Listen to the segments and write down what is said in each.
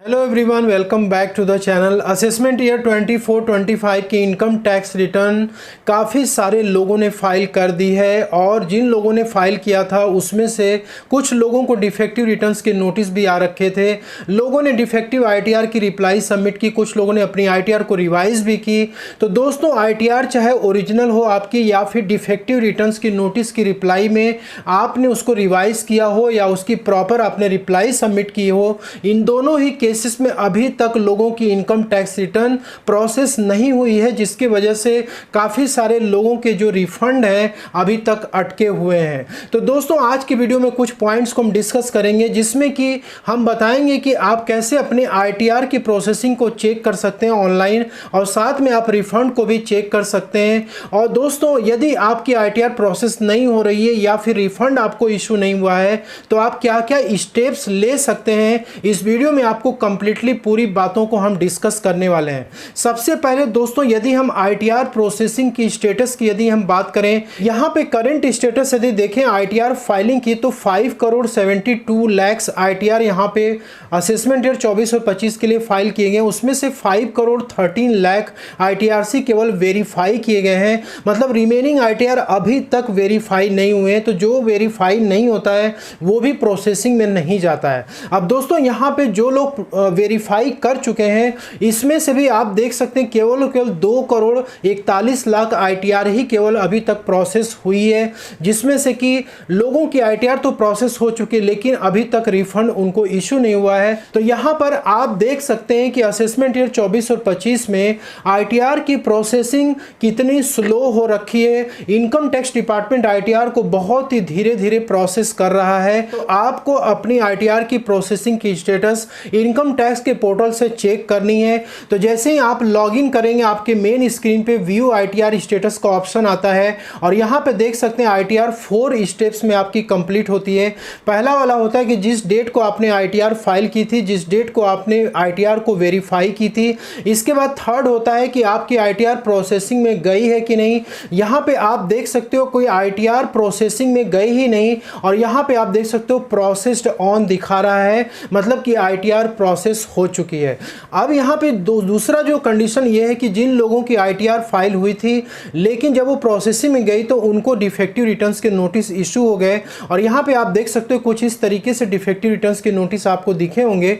Hello everyone, welcome back to the channel. Assessment year 24-25 की income tax return काफ़ी सारे लोगों ने फाइल कर दी है और जिन लोगों ने फाइल किया था उसमें से कुछ लोगों को डिफेक्टिव रिटर्न्स के नोटिस भी आ रखे थे। लोगों ने डिफेक्टिव आईटीआर की रिप्लाई सबमिट की, कुछ लोगों ने अपनी आईटीआर को रिवाइज भी की। तो दोस्तों, आईटीआर चाहे ओरिजिनल हो आपकी या फिर डिफेक्टिव रिटर्न्स की नोटिस की रिप्लाई में आपने उसको रिवाइज किया हो या उसकी प्रॉपर आपने रिप्लाई सबमिट की हो, इन दोनों ही केसेस में अभी तक लोगों की इनकम टैक्स रिटर्न प्रोसेस नहीं हुई है, जिसकी वजह से काफ़ी सारे लोगों के जो रिफंड है अभी तक अटके हुए हैं। तो दोस्तों, आज की वीडियो में कुछ पॉइंट्स को हम डिस्कस करेंगे, जिसमें कि हम बताएंगे कि आप कैसे अपने आईटीआर की प्रोसेसिंग को चेक कर सकते हैं ऑनलाइन, और साथ में आप रिफंड को भी चेक कर सकते हैं। और दोस्तों, यदि आपकी आईटीआर प्रोसेस नहीं हो रही है या फिर रिफंड आपको इशू नहीं हुआ है तो आप क्या क्या स्टेप्स ले सकते हैं, इस वीडियो में आपको कंप्लीटली पूरी बातों को हम डिस्कस करने वाले हैं। सबसे पहले दोस्तों, यदि हम आईटीआर प्रोसेसिंग की स्टेटस की यदि हम बात करें, यहां पे करंट स्टेटस यदि देखें आईटीआर फाइलिंग की, तो 5,72,00,000 आईटीआर यहां पे असेसमेंट ईयर 24 और 25 के लिए फाइल किए गए। उसमें से 5,13,00,000 आईटीआरसी केवल वेरीफाई किए गए हैं, मतलब रिमेनिंग आईटीआर अभी तक वेरीफाई नहीं हुए हैं। तो जो वेरीफाई नहीं होता है वो भी प्रोसेसिंग में नहीं जाता है। अब दोस्तों, यहाँ पे जो लोग वेरीफाई कर चुके हैं, इसमें से भी आप देख सकते हैं केवल 2,41,00,000 आईटीआर ही केवल अभी तक प्रोसेस हुई है, जिसमें से कि लोगों की आईटीआर तो प्रोसेस हो चुकी है लेकिन अभी तक रिफंड उनको इशू नहीं हुआ है। तो यहाँ पर आप देख सकते हैं कि असेसमेंट ईयर 24 और 25 में आईटीआर की प्रोसेसिंग कितनी स्लो हो रखी है। इनकम टैक्स डिपार्टमेंट आईटीआर को बहुत ही धीरे धीरे प्रोसेस कर रहा है। तो आपको अपनी आईटीआर की प्रोसेसिंग की स्टेटस इनकम टैक्स के पोर्टल से चेक करनी है। तो जैसे ही आप लॉगिन करेंगे, आपके मेन स्क्रीन पे व्यू आईटीआर स्टेटस का ऑप्शन आता है और यहाँ पे देख सकते हैं आईटीआर 4 स्टेप्स में आपकी कंप्लीट होती है। पहला वाला होता है कि जिस डेट को आपने आईटीआर फाइल की थी, जिस डेट को आपने आईटीआर को वेरीफाई की थी। इसके बाद थर्ड होता है कि आपकी आईटीआर प्रोसेसिंग में गई है कि नहीं। यहाँ पे आप देख सकते हो कोई आईटीआर प्रोसेसिंग में गई ही नहीं, और यहाँ पे आप देख सकते हो प्रोसेस्ड ऑन दिखा रहा है, मतलब कि आईटीआर प्रोसेस हो चुकी है। अब यहाँ पे दूसरा जो कंडीशन ये है कि जिन लोगों की आईटीआर फाइल हुई थी लेकिन जब वो प्रोसेसिंग में गई तो उनको डिफेक्टिव रिटर्न्स के नोटिस इशू हो गए, और यहाँ पे आप देख सकते हो कुछ इस तरीके से डिफेक्टिव रिटर्न्स के नोटिस आपको दिखे होंगे।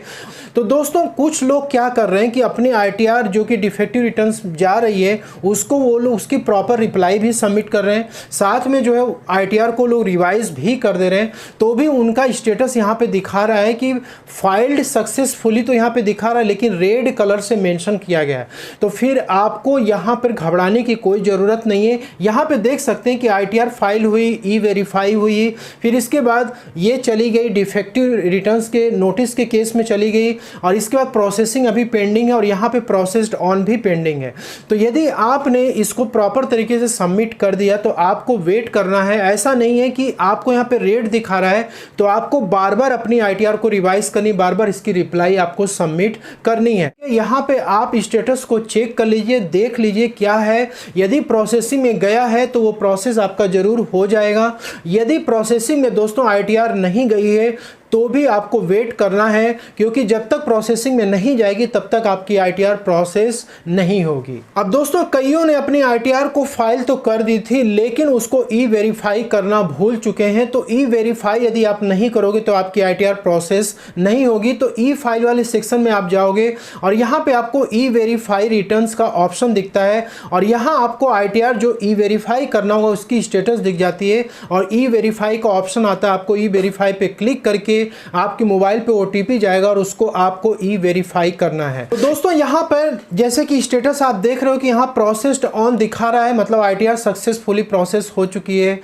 तो दोस्तों, कुछ लोग क्या कर रहे हैं कि अपने आईटीआर जो कि डिफेक्टिव रिटर्न्स जा रही है उसको वो लोग उसकी प्रॉपर रिप्लाई भी सबमिट कर रहे हैं, साथ में जो है आईटीआर को लोग रिवाइज भी कर दे रहे हैं। तो भी उनका स्टेटस यहाँ पे दिखा रहा है कि फाइल्ड सक्सेसफुली, तो यहाँ पे दिखा रहा है लेकिन रेड कलर से मेंशन किया गया है। तो फिर आपको यहाँ पर घबराने की कोई ज़रूरत नहीं है। यहाँ पे देख सकते हैं कि आईटीआर फाइल हुई, ई वेरीफाई हुई, फिर इसके बाद ये चली गई डिफेक्टिव रिटर्न्स के नोटिस के केस में चली गई, और इसके बाद प्रोसेसिंग अभी पेंडिंग है और यहाँ पे प्रोसेस्ड ऑन भी पेंडिंग है। तो यदि आपने इसको प्रॉपर तरीके से सबमिट कर दिया तो आपको वेट करना है। ऐसा नहीं है कि आपको यहाँ पे रेड दिखा रहा है तो आपको बार बार अपनी आईटीआर को रिवाइज करनी, बार बार इसकी रिप्लाई आपको सबमिट करनी है। यहाँ पे आप स्टेटस को चेक कर लीजिए, देख लीजिए क्या है। यदि प्रोसेसिंग में गया है तो वो प्रोसेस आपका जरूर हो जाएगा। यदि प्रोसेसिंग में दोस्तों आईटीआर नहीं गई है तो भी आपको वेट करना है, क्योंकि जब तक प्रोसेसिंग में नहीं जाएगी तब तक आपकी आईटीआर प्रोसेस नहीं होगी। अब दोस्तों, कईयों ने अपनी आईटीआर को फाइल तो कर दी थी लेकिन उसको ई वेरीफाई करना भूल चुके हैं। तो ई वेरीफाई यदि आप नहीं करोगे तो आपकी आईटीआर प्रोसेस नहीं होगी। तो ई फाइल वाले सेक्शन में आप जाओगे और यहाँ पे आपको ई वेरीफाई रिटर्न्स का ऑप्शन दिखता है, और यहाँ आपको आईटीआर जो ई वेरीफाई करना होगा उसकी स्टेटस दिख जाती है, और ई वेरीफाई का ऑप्शन आता है। आपको ई वेरीफाई पे क्लिक करके आपके मोबाइल पे ओटीपी जाएगा और उसको आपको ई वेरीफाई करना है। तो दोस्तों, यहाँ पर जैसे कि स्टेटस आप देख रहे हो कि यहाँ प्रोसेस्ड ऑन दिखा रहा है, मतलब आईटीआर सक्सेसफुली प्रोसेस हो चुकी है।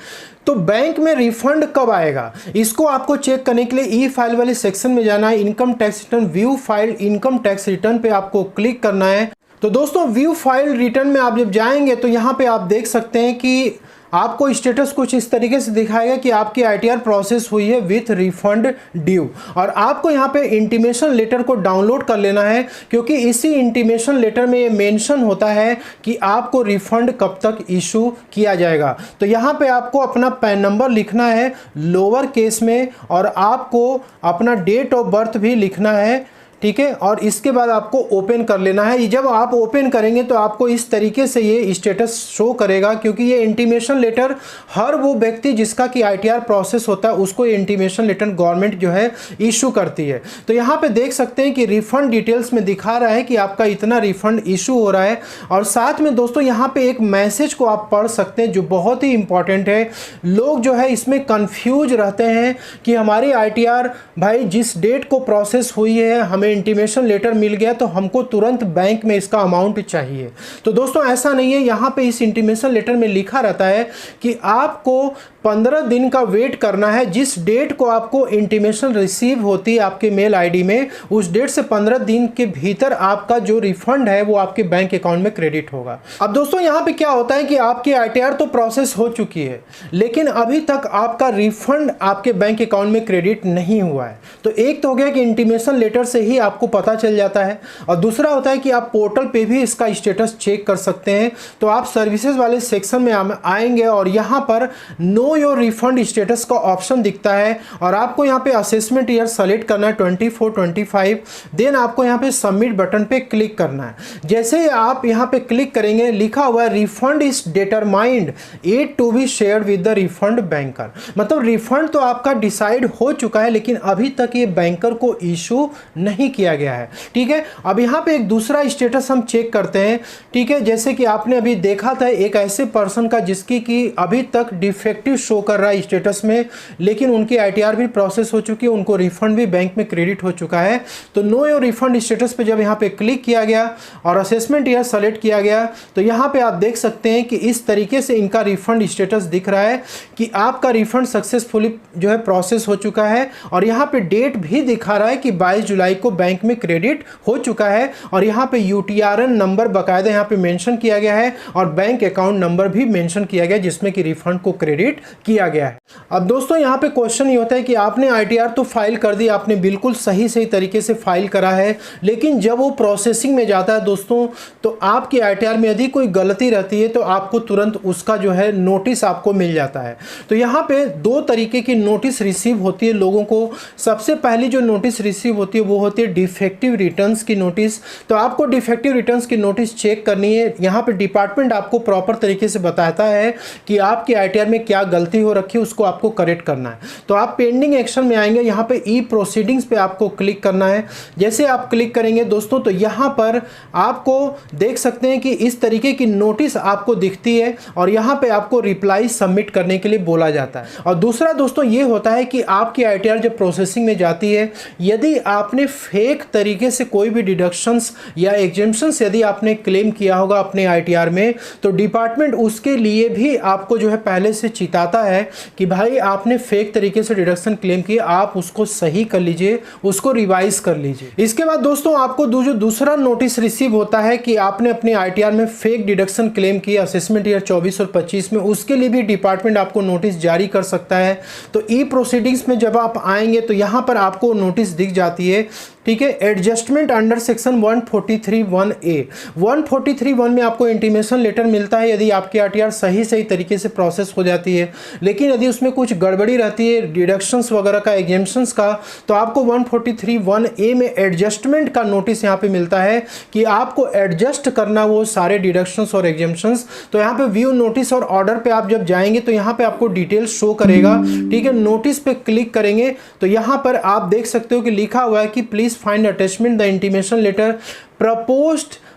तो बैंक में रिफंड कब आएगा, इसको आपको चेक करने के लिए ई फाइल वाले सेक्शन में जाना है। Income tax return, view file income tax return पे आपको क्लिक करना है। तो दोस्तों, व्यू फाइल रिटर्न में आप जब जाएंगे तो यहाँ पे आप देख सकते हैं कि आपको स्टेटस कुछ इस तरीके से दिखाएगा कि आपकी आईटीआर प्रोसेस हुई है विथ रिफंड ड्यू, और आपको यहाँ पे इंटीमेशन लेटर को डाउनलोड कर लेना है, क्योंकि इसी इंटीमेशन लेटर में ये मेंशन होता है कि आपको रिफंड कब तक इशू किया जाएगा। तो यहाँ पे आपको अपना पैन नंबर लिखना है लोअर केस में, और आपको अपना डेट ऑफ बर्थ भी लिखना है ठीक है, और इसके बाद आपको ओपन कर लेना है। जब आप ओपन करेंगे तो आपको इस तरीके से ये स्टेटस शो करेगा, क्योंकि ये इंटीमेशन लेटर हर वो व्यक्ति जिसका कि ITR प्रोसेस होता है उसको इंटीमेशन लेटर गवर्नमेंट जो है इशू करती है। तो यहाँ पे देख सकते हैं कि रिफंड डिटेल्स में दिखा रहा है कि आपका इतना रिफंड इशू हो रहा है, और साथ में दोस्तों यहाँ पे एक मैसेज को आप पढ़ सकते हैं जो बहुत ही इंपॉर्टेंट है। लोग जो है इसमें कंफ्यूज रहते हैं कि हमारी ITR भाई जिस डेट को प्रोसेस हुई है हमें इंटीमेशन लेटर मिल गया तो हमको तुरंत बैंक में इसका अमाउंट चाहिए। तो दोस्तों ऐसा नहीं है, यहाँ पे इस इंटीमेशन लेटर में लिखा रहता है कि आपको 15 दिन का वेट करना है। जिस डेट को आपको इंटीमेशन रिसीव होती है आपके मेल आईडी में, उस डेट से 15 दिन के भीतर आपका जो रिफंड है वो आपके बैंक अकाउंट में क्रेडिट होगा। अब दोस्तों यहाँ पे क्या होता है कि आपकी ITR तो प्रोसेस हो चुकी है, लेकिन अभी तक आपका रिफंड आपके बैंक अकाउंट में क्रेडिट नहीं हुआ है। तो एक तो हो गया कि इंटीमेशन लेटर से ही आपको पता चल जाता है, और दूसरा होता है कि आप पोर्टल पे भी इसका स्टेटस चेक कर सकते हैं। तो आप सर्विसेज वाले सेक्शन में आएंगे और यहाँ पर नो योर रिफंड स्टेटस का ऑप्शन दिखता है, और आपको यहाँ पे असेसमेंट ईयर सेलेक्ट करना है 24-25, देन आपको यहाँ पे सबमिट बटन पे क्लिक करना है। जैसे ही आप यहाँ पे क्लिक करेंगे लिखा हुआ है refund is determined it to be shared with the refund banker, मतलब रिफंड तो आपका डिसाइड हो चुका है लेकिन अभी तक ये बैंकर को इशू नहीं किया गया है। ठीक है, अब यहाँ पे एक दूसरा स्टेटस हम चेक करते हैं। ठीक है, जैसे कि आपने अभी देखा था एक ऐसे पर्सन का जिसकी कि अभी तक डिफेक्टिव शो कर रहा है स्टेटस में, लेकिन उनकी ITR भी प्रोसेस हो चुकी है, उनको रिफंड भी बैंक में क्रेडिट हो चुका है। तो नो योर रिफंड स्टेटस पे जब यहाँ पे क्लिक किया गया और असेसमेंट ईयर सेलेक्ट किया गया तो यहाँ पे आप देख सकते हैं कि इस तरीके से इनका रिफंड स्टेटस दिख रहा है कि आपका रिफंड सक्सेसफुली जो है प्रोसेस हो चुका है, और यहाँ पे डेट भी दिखा रहा है कि 22 जुलाई को बैंक में क्रेडिट हो चुका है, और यहाँ पे UTRN नंबर बाकायदा यहाँ पे मेंशन किया गया है और बैंक अकाउंट नंबर भी मेंशन किया गया जिसमें कि रिफंड को क्रेडिट किया गया है। अब दोस्तों यहाँ पे क्वेश्चन ये होता है कि आपने ITR तो फाइल कर दी, आपने बिल्कुल सही तरीके से फाइल करा है, लेकिन जब वो प्रोसेसिंग में जाता है दोस्तों तो आपकी ITR में यदि कोई गलती रहती है तो आपको तुरंत उसका जो है नोटिस आपको मिल जाता है। तो यहाँ पे दो तरीके की नोटिस रिसीव होती है लोगों को। सबसे पहली जो नोटिस रिसीव होती है वो होती है डिफेक्टिव रिटर्न्स की नोटिस। तो आपको डिफेक्टिव रिटर्न्स की नोटिस चेक करनी है। यहाँ पे डिपार्टमेंट आपको प्रॉपर तरीके से बताता है कि आपकी ITR में क्या गलती हो रखी है, उसको आपको करेक्ट करना है। तो आप पेंडिंग एक्शन में आएंगे, यहाँ पे ई प्रोसीडिंग्स पे आपको क्लिक करना है। जैसे आप क्लिक करेंगे दोस्तों तो यहाँ पर आपको देख सकते हैं कि इस तरीके की नोटिस आपको दिखती है, और यहाँ पे आपको रिप्लाई सबमिट करने के लिए बोला जाता है। और दूसरा दोस्तों ये होता है कि आपकी ITR जब प्रोसेसिंग में जाती है, यदि आपने फेक तरीके से कोई भी डिडक्शंस या एग्जेम्पशंस यदि आपने क्लेम किया होगा अपने ITR में, तो डिपार्टमेंट उसके लिए भी आपको जो है पहले से चिताता है कि भाई आपने फेक तरीके से डिडक्शन क्लेम किया, आप उसको सही कर लीजिए, उसको रिवाइज कर लीजिए। इसके बाद दोस्तों आपको जो दूसरा नोटिस रिसीव होता है कि आपने अपने ITR में फेक डिडक्शन क्लेम किया असेसमेंट ईयर 24 और 25 में, उसके लिए भी डिपार्टमेंट आपको नोटिस जारी कर सकता है। तो ई प्रोसीडिंग्स में जब आप आएंगे तो यहाँ पर आपको नोटिस दिख जाती है। ठीक है, एडजस्टमेंट अंडर सेक्शन 143(1)(a) 143(1) में आपको इंटीमेशन लेटर मिलता है यदि आपकी ITR सही तरीके से प्रोसेस हो जाती है। लेकिन यदि उसमें कुछ गड़बड़ी रहती है डिडक्शंस वगैरह का, एग्जेम्पशंस का, तो आपको 143(1)(a) में एडजस्टमेंट का नोटिस यहाँ पे मिलता है कि आपको एडजस्ट करना वो सारे डिडक्शंस और एग्जेम्पशंस। तो यहाँ पे व्यू नोटिस और ऑर्डर पे आप जब जाएंगे तो यहाँ पे आपको डिटेल्स शो करेगा। ठीक है, नोटिस पे क्लिक करेंगे तो यहाँ पर आप देख सकते हो कि लिखा हुआ है कि please find attachment the intimation letter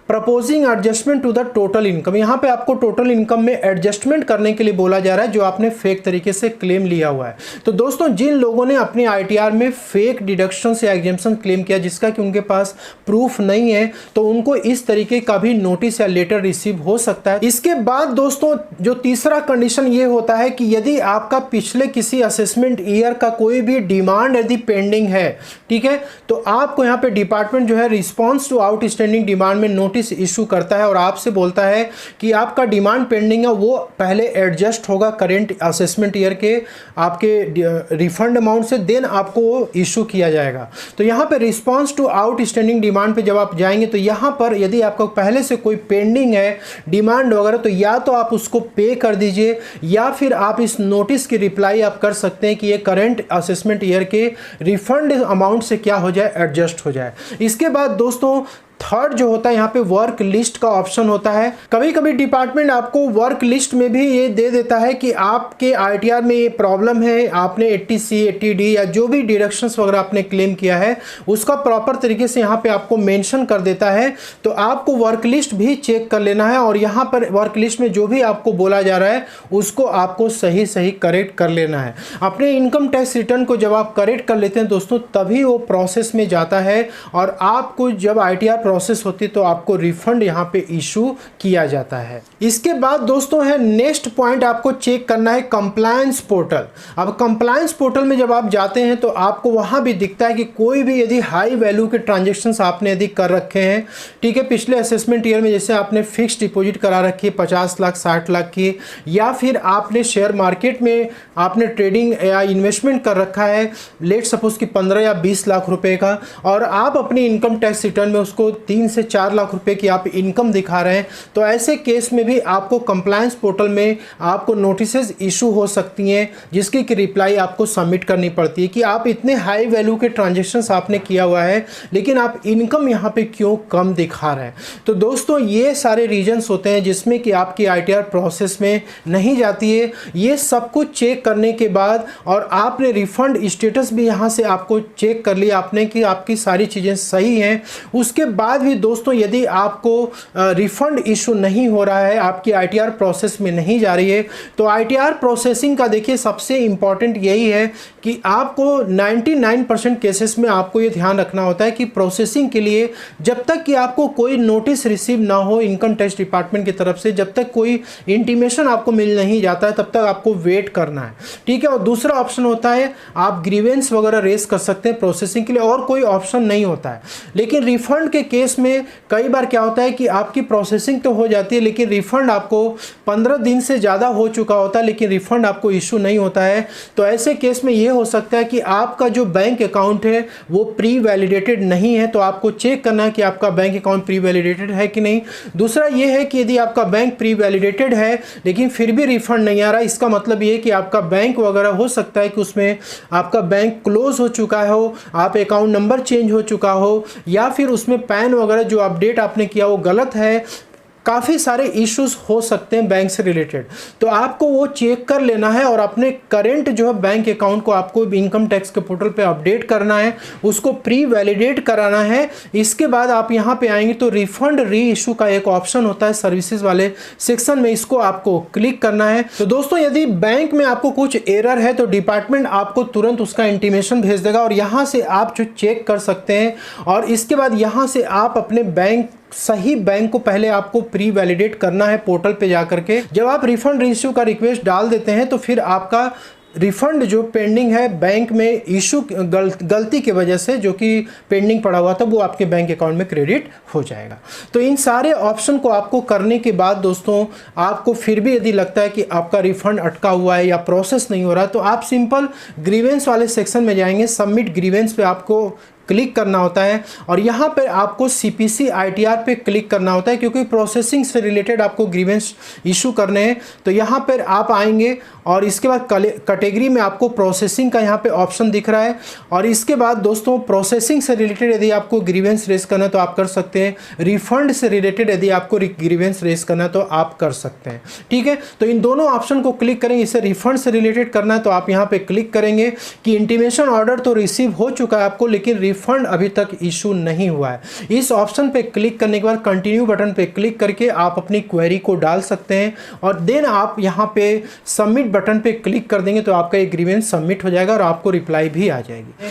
proposing adjustment to the total income. यहाँ पे आपको टोटल इनकम में एडजस्टमेंट करने के लिए बोला जा रहा है जो आपने फेक तरीके से क्लेम लिया हुआ है। तो दोस्तों जिन लोगों ने अपने ITR में फेक डिडक्शन या एग्जेम्पशन क्लेम किया जिसका कि उनके पास प्रूफ नहीं है, तो उनको इस तरीके का भी नोटिस या लेटर रिसीव हो सकता है। इसके बाद दोस्तों जो तीसरा कंडीशन ये होता है कि यदि आपका पिछले किसी असेसमेंट ईयर का कोई भी डिमांड यदि पेंडिंग है, ठीक है, तो आपको यहाँ पे डिपार्टमेंट जो है रिस्पॉन्स टू आउटस्टैंडिंग डिमांड में नोटिस नोटिस इशू करता है और आपसे बोलता है कि आपका डिमांड पेंडिंग है वो पहले एडजस्ट होगा करेंट असेसमेंट ईयर के आपके रिफंड अमाउंट से, देन आपको इशू किया जाएगा। तो यहाँ पे रिस्पांस टू आउटस्टैंडिंग डिमांड पे जब आप जाएंगे तो यहाँ पर यदि आपका पहले से कोई पेंडिंग है डिमांड वगैरह तो या तो आप उसको पे कर दीजिए या फिर आप इस नोटिस की रिप्लाई आप कर सकते हैं कि ये करंट असेसमेंट ईयर के रिफंड अमाउंट से क्या हो जाए, एडजस्ट हो जाए। इसके बाद दोस्तों थर्ड जो होता है यहाँ पे वर्क लिस्ट का ऑप्शन होता है। कभी कभी डिपार्टमेंट आपको वर्क लिस्ट में भी ये दे देता है कि आपके आईटीआर में ये प्रॉब्लम है, आपने 80C 80D या जो भी डिडक्शंस वगैरह आपने क्लेम किया है उसका प्रॉपर तरीके से यहाँ पे आपको मेंशन कर देता है। तो आपको वर्क लिस्ट भी चेक कर लेना है और यहाँ पर वर्क लिस्ट में जो भी आपको बोला जा रहा है उसको आपको सही सही करेक्ट कर लेना है। अपने इनकम टैक्स रिटर्न को जब आप करेक्ट कर लेते हैं दोस्तों तभी वो प्रोसेस में जाता है और आपको जब आईटीआर प्रोसेस होती है तो आपको रिफंड यहाँ पे इशू किया जाता है। इसके बाद दोस्तों है नेक्स्ट पॉइंट आपको चेक करना है कंप्लायंस पोर्टल। अब कंप्लायंस पोर्टल में जब आप जाते हैं तो आपको वहाँ भी दिखता है कि कोई भी यदि हाई वैल्यू के ट्रांजेक्शन्स आपने यदि कर रखे हैं, ठीक है, पिछले असेसमेंट ईयर में जैसे आपने फिक्स डिपॉजिट करा रखी है 50 लाख 60 लाख की, या फिर आपने शेयर मार्केट में आपने ट्रेडिंग या इन्वेस्टमेंट कर रखा है लेट सपोज कि 15 या 20 लाख रुपए का, और आप अपनी इनकम टैक्स रिटर्न में उसको 3 से 4 लाख रुपए की आप इनकम दिखा रहे हैं, तो ऐसे केस में भी आपको कंप्लायंस पोर्टल में आपको नोटिसेस इशू हो सकती हैं जिसकी कि रिप्लाई आपको सबमिट करनी पड़ती है कि आप इतने हाई वैल्यू के ट्रांजेक्शन्स आपने किया हुआ है लेकिन आप इनकम यहाँ पे क्यों कम दिखा रहे हैं। तो दोस्तों ये सारे रीजंस होते हैं जिसमें कि आपकी आईटीआर प्रोसेस में नहीं जाती है। ये सब कुछ चेक करने के बाद और आपने रिफंड स्टेटस भी यहाँ से आपको चेक कर लिया आपने कि आपकी सारी चीज़ें सही हैं, उसके बाद भी दोस्तों यदि आपको रिफंड इशू नहीं हो रहा है, आपकी आईटीआर प्रोसेस में नहीं जा रही है, तो आईटीआर प्रोसेसिंग का देखिए सबसे इंपॉर्टेंट यही है कि आपको 99% केसेस में आपको ये ध्यान रखना होता है कि प्रोसेसिंग के लिए जब तक कि आपको कोई नोटिस रिसीव ना हो इनकम टैक्स डिपार्टमेंट की तरफ से, जब तक कोई इंटीमेशन आपको मिल नहीं जाता है तब तक आपको वेट करना है, ठीक है। और दूसरा ऑप्शन होता है आप ग्रीवेंस वगैरह रेस कर सकते हैं प्रोसेसिंग के लिए, और कोई ऑप्शन नहीं होता है। लेकिन रिफंड के केस में कई बार क्या होता है कि आपकी प्रोसेसिंग तो हो जाती है लेकिन रिफंड आपको 15 दिन से ज़्यादा हो चुका होता है लेकिन रिफंड आपको इशू नहीं होता है। तो ऐसे केस में ये हो सकता है कि आपका जो बैंक अकाउंट है वो प्री वैलिडेटेड नहीं है, तो आपको चेक करना है कि आपका बैंक अकाउंट प्री वैलिडेटेड है कि नहीं। दूसरा ये है कि यदि आपका बैंक प्री वैलिडेटेड है लेकिन फिर भी रिफंड नहीं आ रहा, इसका मतलब ये है कि आपका बैंक वगैरह हो सकता है कि उसमें आपका बैंक क्लोज हो चुका हो, आप अकाउंट नंबर चेंज हो चुका हो, या फिर उसमें पैन वगैरह जो अपडेट आपने किया वो गलत है। काफ़ी सारे इश्यूज हो सकते हैं बैंक से रिलेटेड, तो आपको वो चेक कर लेना है और अपने करेंट जो है बैंक अकाउंट को आपको इनकम टैक्स के पोर्टल पे अपडेट करना है, उसको प्री वैलिडेट कराना है। इसके बाद आप यहाँ पे आएंगे तो रिफंड री इशू का एक ऑप्शन होता है सर्विसेज वाले सेक्शन में, इसको आपको क्लिक करना है। तो दोस्तों यदि बैंक में आपको कुछ एरर है तो डिपार्टमेंट आपको तुरंत उसका इंटीमेशन भेज देगा और यहाँ से आप जो चेक कर सकते हैं, और इसके बाद यहाँ से आप अपने बैंक सही बैंक को पहले आपको प्री वैलिडेट करना है पोर्टल पे जाकर के। जब आप रिफंड इश्यू का रिक्वेस्ट डाल देते हैं तो फिर आपका रिफंड जो पेंडिंग है बैंक में इशू गलती की वजह से जो कि पेंडिंग पड़ा हुआ था वो आपके बैंक अकाउंट में क्रेडिट हो जाएगा। तो इन सारे ऑप्शन को आपको करने के बाद दोस्तों आपको फिर भी यदि लगता है कि आपका रिफंड अटका हुआ है या प्रोसेस नहीं हो रहा तो आप सिंपल ग्रीवेंस वाले सेक्शन में जाएंगे, सबमिट ग्रीवेंस पे आपको क्लिक करना होता है और यहाँ पर आपको CPC ITR पे क्लिक करना होता है क्योंकि प्रोसेसिंग से रिलेटेड आपको ग्रीवेंस इशू करने हैं। तो यहाँ पर आप आएंगे और इसके बाद कैटेगरी में आपको प्रोसेसिंग का यहाँ पे ऑप्शन दिख रहा है, और इसके बाद दोस्तों प्रोसेसिंग से रिलेटेड यदि आपको ग्रीवेंस रेस करना है तो आप कर सकते हैं, रिफंड से रिलेटेड यदि आपको ग्रीवेंस रेस करना है तो आप कर सकते हैं, ठीक है। तो इन दोनों ऑप्शन को क्लिक करेंगे। इसे रिफंड से रिलेटेड करना है तो आप यहाँ पे क्लिक करेंगे कि इंटीमेशन ऑर्डर तो रिसीव हो चुका है आपको लेकिन रिफंड अभी तक इशू नहीं हुआ है। इस ऑप्शन पे क्लिक करने के बाद कंटिन्यू बटन पे क्लिक करके आप अपनी क्वेरी को डाल सकते हैं और देन आप यहाँ पे सबमिट बटन पे क्लिक कर देंगे तो आपका एग्रीमेंट सबमिट हो जाएगा और आपको रिप्लाई भी आ जाएगी।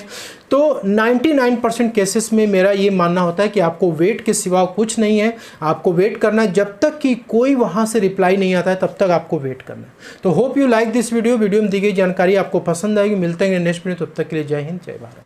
तो 99% केसेस में मेरा ये मानना होता है कि आपको वेट के सिवा कुछ नहीं है, आपको वेट करना है जब तक कि कोई वहाँ से रिप्लाई नहीं आता है तब तक आपको वेट करना है। तो hope you like this video में दी गई जानकारी आपको पसंद आएगी। मिलते हैं नेक्स्ट वीडियो, तब तक के लिए जय हिंद जय भारत।